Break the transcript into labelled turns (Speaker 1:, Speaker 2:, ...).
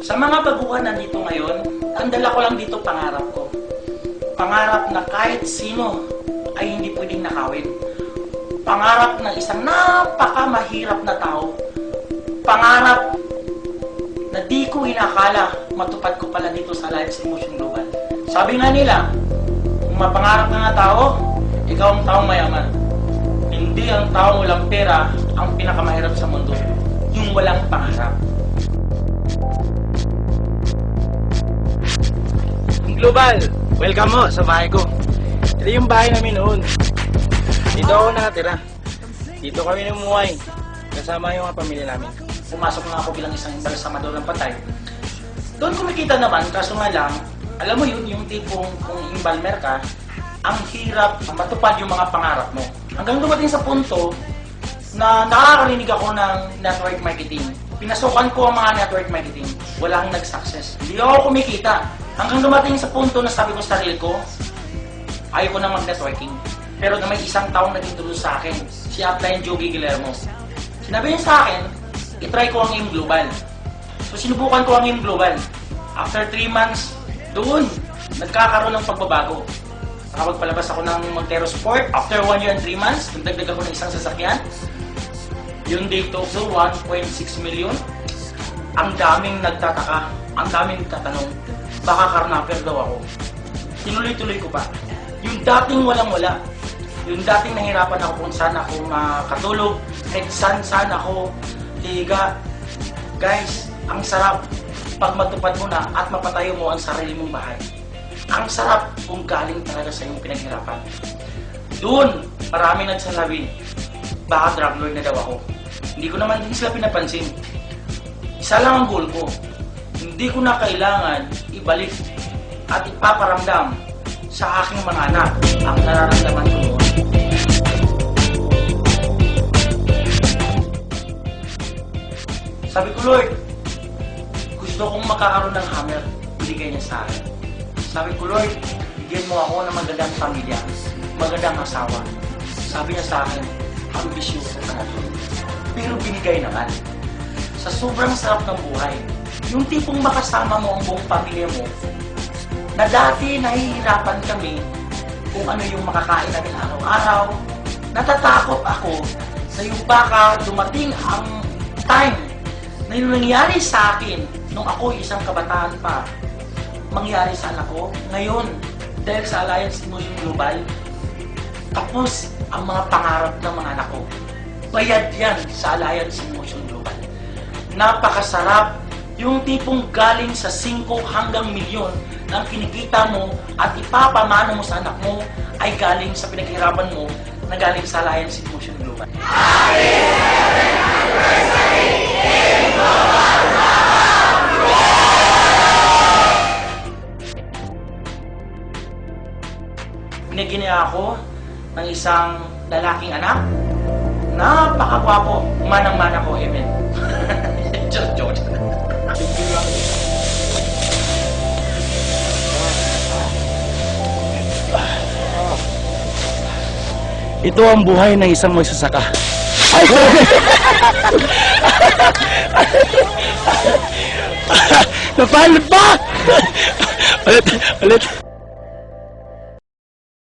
Speaker 1: Sa mga baguhan na dito ngayon, ang dala ko lang dito pangarap ko. Pangarap na kahit sino ay hindi pwedeng nakawin. Pangarap ng isang napakamahirap na tao. Pangarap na di ko inakala matupad ko pala dito sa Alliance Emotion Global. Sabi nga nila, kung mapangarap ka nga tao, ikaw ang taong mayaman. Hindi ang taong walang pera ang pinakamahirap sa mundo. Yung walang pangarap.
Speaker 2: Global, welcome mo sa bahay ko. Ito yung bahay namin noon. Dito ako nakatira. Dito kami numuhay. Kasama yung mga pamilya namin.
Speaker 1: Pumasok na ako bilang isang embalsamador ng patay. Doon kumikita naman, kaso nga lang, alam mo yun, yung tipong kung embalmer ka, ang hirap matupad yung mga pangarap mo. Hanggang dumating sa punto na nakakarinig ako ng network marketing. Pinasukan ko ang mga network marketing. Walang nag-success. Hindi ako kumikita. Hanggang dumating sa punto na sabi ko sa sarili ko, ayaw ko na mag-networking. Pero na may isang taong nag-introduce sa akin, si Upline Joey Guillermo. Sinabi niya sa akin, itry ko ang AIM Global. So sinubukan ko ang AIM Global. After 3 months, doon, nagkakaroon ng pagbabago. Nakapagpalabas ako ng Montero Sport. After 1 year and 3 months, nagdagdag ako ng isang sasakyan. Yung date of 1.6 million. Ang daming nagtataka, ang daming nagtatanong, baka karnapper daw ako. Tinuloy-tuloy ko pa. Yung dating walang-wala, yung dating nahirapan ako kung saan ako makatulog, kahit saan ako higa. Guys, ang sarap pag matupad mo na at mapatayo mo ang sarili mong bahay. Ang sarap kung galing talaga sa iyong pinaghirapan. Doon, marami nagsasabi, baka drug lord na daw ako. Hindi ko naman din sila pinapansin. Isa lang ang goal ko. Hindi ko na kailangan ibalik at ipaparamdam sa aking mga anak ang nararamdaman ko noon. Sabi ko, Lord, gusto kong makakaroon ng hammer. Binigay niya sa akin. Sabi ko, Lord, bigyan mo ako ng magandang pamilya, magandang asawa. Sabi niya sa akin, ambisyoso ka na doon. Pero binigay naman. Sa sobrang sarap ng buhay, yung tipong makasama mo ang buong pamilya mo, na dati nahihirapan kami kung ano yung makakain namin araw-araw. Natatakot ako sa yung baka dumating ang time na yung nangyari sa akin nung ako isang kabataan pa, mangyari sa anak ko. Ngayon, dahil sa Alliance Emotion Global, tapos ang mga pangarap ng mga anak ko. Bayad yan sa Alliance Emotion Global. Napakasarap. Yung tipong galing sa 5 hanggang milyon na kinikita mo at ipapamana mo sa anak mo ay galing sa pinaghirapan mo na galing sa Alliance Emotion Global. Happy 7th Anniversary AIM Global! Pinaginiya ako ng isang lalaking anak. Napakagwapo. Manang-mana ko, amen. Joke.
Speaker 2: Ito ang buhay ng isang magsasaka. Napalad pa! Ulit.